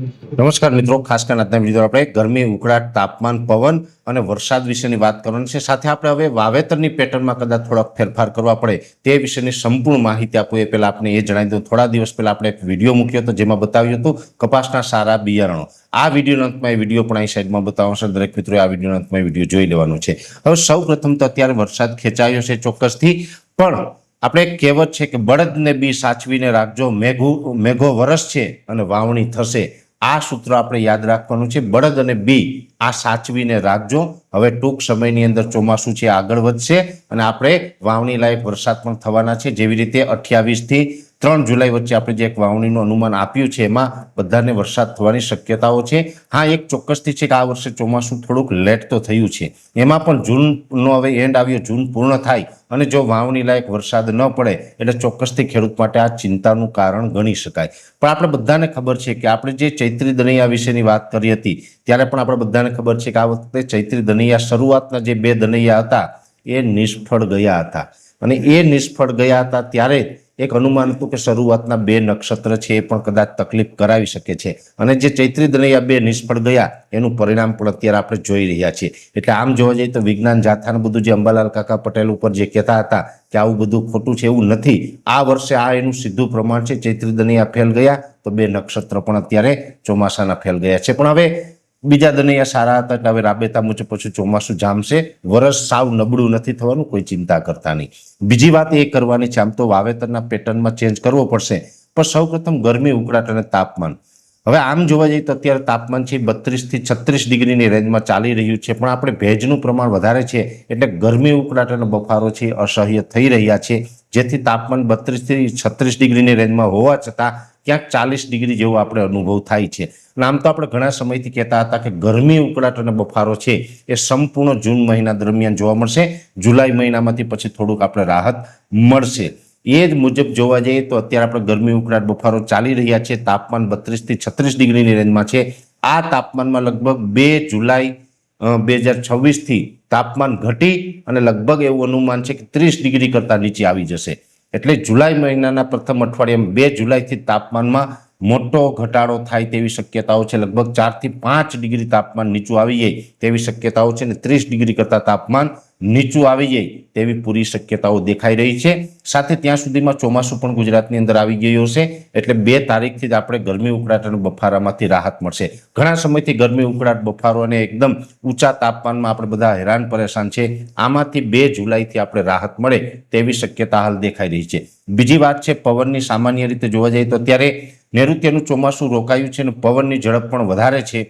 નમસ્કાર મિત્રો, ખાસ કરીને આજના વિડીયો આપણે ગરમી, ઉકળાટ, તાપમાન, પવન અને વરસાદ વિશેની વાત કરવાની છે. સાથે આપણે હવે વાવેતરની પેટર્નમાં કદાચ થોડાક ફેરફાર કરવા પડે તે વિશેની સંપૂર્ણ માહિતી આપું એ પહેલા આપણે એ જણાવી દઉં. થોડા દિવસ પહેલા આપણે એક વિડીયો મૂક્યો હતો જેમાં બતાવ્યું હતું કપાસના સારા બિયારણો. આ વિડીયોના અંતમાં એ વિડીયો પણ અહીં સાઈડમાં બતાવશે. દરેક મિત્રોએ આ વિડીયોના અંતમાં એ વિડીયો જોઈ લેવાનો છે. હવે સૌ પ્રથમ તો અત્યારે વરસાદ ખેંચાયો છે ચોક્કસથી, પણ આપણે એક કહેવત છે કે બળદને બી સાચવીને રાખજો, મેઘો વરસ છે અને વાવણી થશે. આ સૂત્ર આપણે યાદ રાખવાનું છે. બળદ અને બી આ સાચવીને રાખજો. હવે ટૂંક સમયની અંદર ચોમાસું છે આગળ વધશે અને આપણે વાવણી લાયક વરસાદ પણ થવાના છે. જેવી રીતે 28 થી 3 જુલાઈ વચ્ચે આપણે જે એક વાવણીનું અનુમાન આપ્યું છે એમાં બધાને વરસાદ થવાની શક્યતાઓ છે. હા, એક ચોક્કસથી છે કે આ વર્ષે ચોમાસું થોડુંક લેટ તો થયું છે. એમાં પણ જૂનનો હવે એન્ડ આવ્યો, જૂન પૂર્ણ થાય અને જો વાવણી લાયક વરસાદ ન પડે એટલે ચોક્કસથી ખેડૂત માટે આ ચિંતાનું કારણ ગણી શકાય. પણ આપણે બધાને ખબર છે કે આપણે જે ચૈત્રી દનૈયા વિશેની વાત કરી હતી ત્યારે પણ આપણે બધાને ખબર છે કે આ વખતે ચૈત્રી દનૈયા શરૂઆતના જે 2 દનૈયા હતા એ નિષ્ફળ ગયા હતા. અને એ નિષ્ફળ ગયા હતા ત્યારે એક અનુમાન હતું કે શરૂઆતના 2 નક્ષત્ર છે એ પણ કદાચ તકલીફ કરાવી શકે છે. અને જે ચૈત્રી દનૈયા 2 નિષ્ફળ ગયા એનું પરિણામ પણ અત્યારે આપણે જોઈ રહ્યા છીએ. એટલે આમ જોવા જઈએ તો વિજ્ઞાન જાથાને બધું જે અંબાલાલ કાકા પટેલ ઉપર જે કહેતા હતા કે આવું બધું ખોટું છે, એવું નથી. આ વર્ષે આ એનું સીધું પ્રમાણ છે. ચૈત્રી દનૈયા ફેલ ગયા તો 2 નક્ષત્ર પણ અત્યારે ચોમાસાના ફેલ ગયા છે. પણ હવે બીજા દનૈયા સારા હતા એટલે હવે રાબેતા મુજબ પછી ચોમાસું જામશે. વરસ સાવ નબળું નથી થવાનું, કોઈ ચિંતા કરતા નહીં. બીજી વાત એ કરવાની છે, આમ તો વાવેતરના પેટર્નમાં ચેન્જ કરવો પડશે, પણ સૌ પ્રથમ ગરમી, ઉકળાટ અને તાપમાન. હવે આમ જોવા જઈએ તો અત્યારે તાપમાન છે 32 થી 36 ડિગ્રીની રેન્જમાં ચાલી રહ્યું છે, પણ આપણે ભેજનું પ્રમાણ વધારે છે એટલે ગરમી, ઉકળાટ અને બફારો છે અસહ્ય થઈ રહ્યા છે. જેથી તાપમાન 32 થી 36 ડિગ્રીની રેન્જમાં હોવા છતાં ક્યાંક 40 ડિગ્રી જેવો આપણે અનુભવ થાય છે. અને આમ તો આપણે ઘણા સમયથી કહેતા હતા કે ગરમી, ઉકળાટ અને બફારો છે એ સંપૂર્ણ જૂન મહિના દરમિયાન જોવા મળશે. જુલાઈ મહિનામાંથી પછી થોડુંક આપણે રાહત મળશે. એ જ મુજબ જોવા જઈએ તો અત્યારે આપણે ગરમી, ઉકળાટ, બફારો ચાલી રહ્યા છે. તાપમાન 32 થી 36 ડિગ્રીની રેન્જમાં છે. આ તાપમાનમાં લગભગ 2 જુલાઈ 2026 થી તાપમાન ઘટી અને લગભગ એવું અનુમાન છે કે 30 ડિગ્રી કરતાં નીચે આવી જશે. એટલે જુલાઈ મહિનાના પ્રથમ અઠવાડિયામાં 2 જુલાઈથી તાપમાનમાં મોટો ઘટાડો થાય તેવી શક્યતાઓ છે. લગભગ 4 થી 5 ડિગ્રી તાપમાન નીચું આવી જાય તેવી શક્યતાઓ છે અને 30 ડિગ્રી કરતાં તાપમાન નીચું આવી જાય તેવી પૂરી શક્યતાઓ દેખાઈ રહી છે. સાથે ત્યાં સુધીમાં ચોમાસું પણ ગુજરાતની અંદર આવી ગયું હશે. એટલે 2 તારીખથી જ આપણે ગરમી, ઉકળાટ અને બફારામાંથી રાહત મળશે. ઘણા સમયથી ગરમી, ઉકળાટ, બફારો અને એકદમ ઊંચા તાપમાનમાં આપણે બધા હેરાન પરેશાન છે. આમાંથી 2 જુલાઈથી આપણે રાહત મળે તેવી શક્યતા હાલ દેખાઈ રહી છે. બીજી વાત છે પવનની. સામાન્ય રીતે જોવા જઈએ તો અત્યારે નૈઋત્યનું ચોમાસું રોકાયું છે અને પવનની ઝડપ પણ વધારે છે.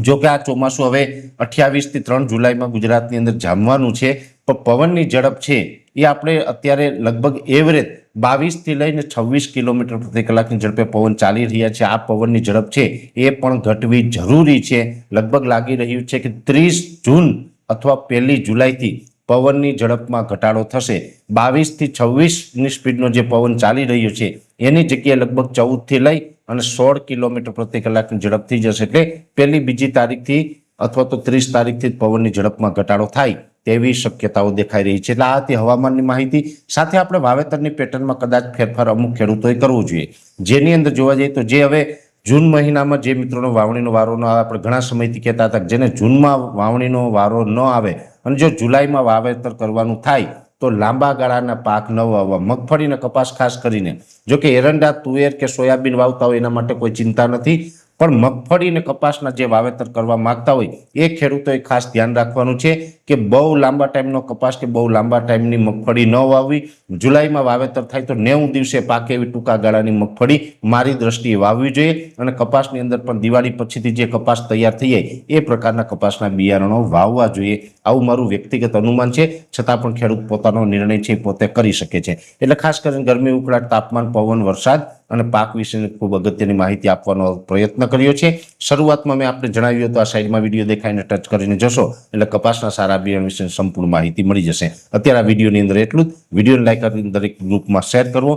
જો કે આ ચોમાસું હવે 28 થી 3 જુલાઈમાં ગુજરાતની અંદર જામવાનું છે, પણ પવનની ઝડપ છે એ આપણે અત્યારે લગભગ એવરેજ 22 થી લઈને 26 કિલોમીટર પ્રતિ કલાકની ઝડપે પવન ચાલી રહ્યા છે. આ પવનની ઝડપ છે એ પણ ઘટવી જરૂરી છે. લગભગ લાગી રહ્યું છે કે 30 જૂન અથવા 1 જુલાઈથી પવનની ઝડપમાં ઘટાડો થશે. 22 થી 26ની સ્પીડનો જે પવન ચાલી રહ્યો છે એની જગ્યાએ લગભગ 14 થી લઈ અને 16 કિલોમીટર પ્રતિ કલાકની ઝડપ થઈ જશે. એટલે 1લી, 2જી તારીખથી અથવા તો 30 તારીખથી પવનની ઝડપમાં ઘટાડો થાય તેવી શક્યતાઓ દેખાઈ રહી છે. એટલે આ હતી હવામાનની માહિતી. સાથે આપણે વાવેતરની પેટર્નમાં કદાચ ફેરફાર અમુક ખેડૂતોએ કરવો જોઈએ. જેની અંદર જોવા જઈએ તો જે હવે જૂન મહિનામાં જે મિત્રોનો વાવણીનો વારો ન આવે, આપણે ઘણા સમયથી કહેતા હતા કે જેને જૂનમાં વાવણીનો વારો ન આવે અને જો જુલાઈમાં વાવેતર કરવાનું થાય તો લાંબા ગાળાના પાક ન વાવવા. મગફળી અને કપાસ ખાસ કરીને, જો કે એરંડા, તુવેર કે સોયાબીન વાવતા હોય એના માટે કોઈ ચિંતા નથી, પણ મગફળી અને કપાસના જે વાવેતર કરવા માંગતા હોય એ ખેડૂતોએ ખાસ ધ્યાન રાખવાનું છે કે બહુ લાંબા ટાઈમનો કપાસ કે બહુ લાંબા ટાઈમની મગફળી ન વાવવી. જુલાઈમાં વાવેતર થાય તો 90 દિવસે પાકે એવી ટૂંકા ગાળાની મગફળી મારી દ્રષ્ટિએ વાવવી જોઈએ. અને કપાસની અંદર પણ દિવાળી પછીથી જે કપાસ તૈયાર થઈ જાય એ પ્રકારના કપાસના બિયારણો વાવવા જોઈએ. આવું મારું વ્યક્તિગત અનુમાન છે. છતાં પણ ખેડૂત પોતાનો નિર્ણય છે પોતે કરી શકે છે. એટલે ખાસ કરીને ગરમી, ઉકળાટ, તાપમાન, પવન, વરસાદ અને પાક વિશેની ખૂબ અગત્યની માહિતી આપવાનો પ્રયત્ન કર્યો છે. શરૂઆતમાં મેં આપણે જણાવ્યું હતું, આ સાઈડમાં વિડીયો દેખાઈને ટચ કરીને જશો એટલે કપાસના સારા બિયારણ વિશે સંપૂર્ણ માહિતી મળી જશે. અત્યારે આ વિડીયોની અંદર એટલું જ. વિડીયોને લાઈક કરીને દરેક ગ્રુપમાં શેર કરવો.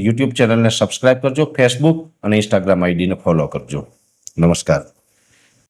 યુટ્યુબ ચેનલને સબસ્ક્રાઇબ કરજો. ફેસબુક અને ઇન્સ્ટાગ્રામ આઈડીને ફોલો કરજો. નમસ્કાર.